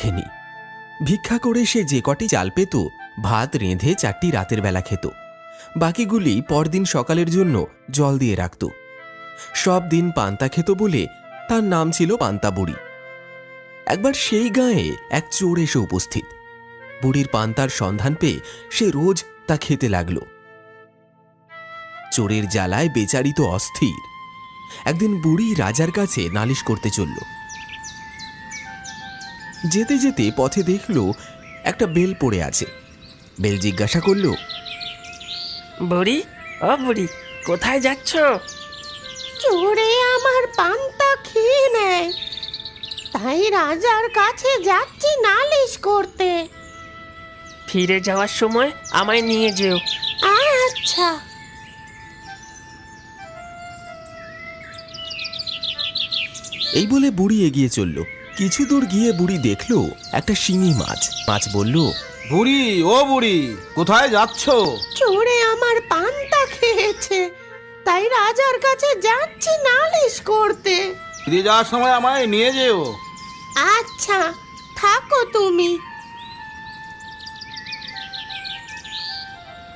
রাখেনি। ভিক্ষা করে সে যে কটি চাল পেত ভাত রেঁধে 4টি রাতের বেলা খেত, বাকিগুলি পরদিন সকালের জন্য জল দিয়ে রাখত। সব দিন পান্তা খেত বলে তার নাম ছিল পান্তা বুড়ি। একবার সেই গাঁয়ে এক চোর এসে উপস্থিত। বুড়ির পান্তার সন্ধান পেয়ে সে রোজ তা খেতে লাগল। চোরের জ্বালায় বেচারি তো অস্থির। একদিন বুড়ি রাজার কাছে নালিশ করতে চলল। যেতে যেতে পথে দেখল একটা বেল পড়ে আছে। বেল জিজ্ঞাসা করল, বুড়ি, ও বুড়ি, কোথায় যাচ্ছ? চোরে আমার পান্তা খেয়ে নেয়, তাই রাজার কাছে যাচ্ছি নালিশ করতে। ফিরে যাওয়ার সময় আমায় নিয়ে যেও। আচ্ছা। এই বলে বুড়ি এগিয়ে চলল। কিছু দূর গিয়ে বুড়ি দেখল একটা শিঙি মাছ। মাছ বলল, বুড়ি, ও বুড়ি, কোথায় যাচ্ছ? চোরে আমার পান্তা খেয়েছে, তাই রাজার কাছে যাচ্ছি নালিশ করতে। ফিরে যাওয়ার সময় আমায় নিয়ে যেও। আচ্ছা, থাকো তুমি।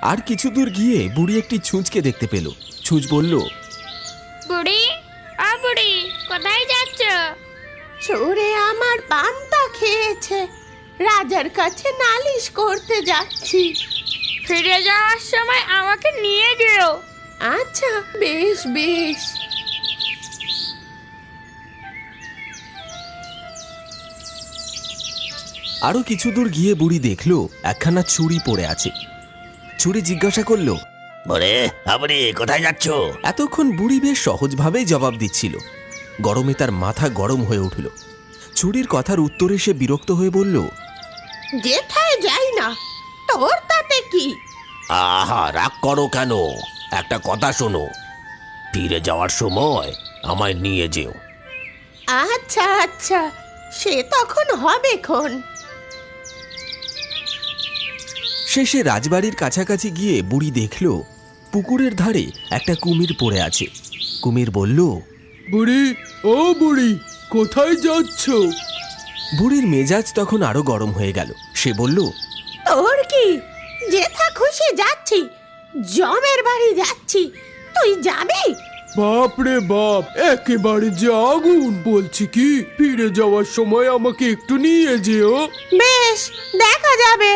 আর কিছু দূর গিয়ে বুড়ি একটি ছুঁচকে দেখতে পেল। ছুঁচ বলল, বুড়ি, ও বুড়ি, কোথায় যাচ্ছ? চোরে আমার পান্তা খেয়েছে, রাজার কাছে নালিশ করতে যাচ্ছি। ফিরে যাওয়ার সময় আমাকে নিয়ে যেও। আচ্ছা, বেশ বেশ। আরো কিছু দূর গিয়ে বুড়ি দেখল একখানা ছুরি পড়ে আছে। ছুরি জিজ্ঞাসা করল, বুড়ি, কোথায় যাচ্ছ? এতক্ষণ বুড়ি বেশ সহজভাবেই জবাব দিচ্ছিল। গরমে তার মাথা গরম হয়ে উঠল। ছুরির কথার উত্তরে সে বিরক্ত হয়ে বলল, যেথায় যাই না, তোর তাতে কি? আহা, রাগ করো কেন? একটা কথা শোনো, ফিরে যাওয়ার সময় আমায় নিয়ে যেও। আচ্ছা আচ্ছা, সে তখন হবে খন। শেষে রাজবাড়ির কাছাকাছি গিয়ে বুড়ি দেখল পুকুরের ধারে একটা কুমির পড়ে আছে। কুমির বলল, বুড়ি, ও বুড়ি, কোথায় যাচ্ছ? বুড়ির মেজাজ তখন আরো গরম হয়ে গেল। সে বলল, তোর কি? যেথা খুশি যাচ্ছি, জমের বাড়ি যাচ্ছি, তুই যাবি? বাপ রে বাপ, একেবারে যে আগুন! বলছি কি, ফিরে যাওয়ার সময় আমাকে একটু নিয়ে যেও। বেশ, দেখা যাবে।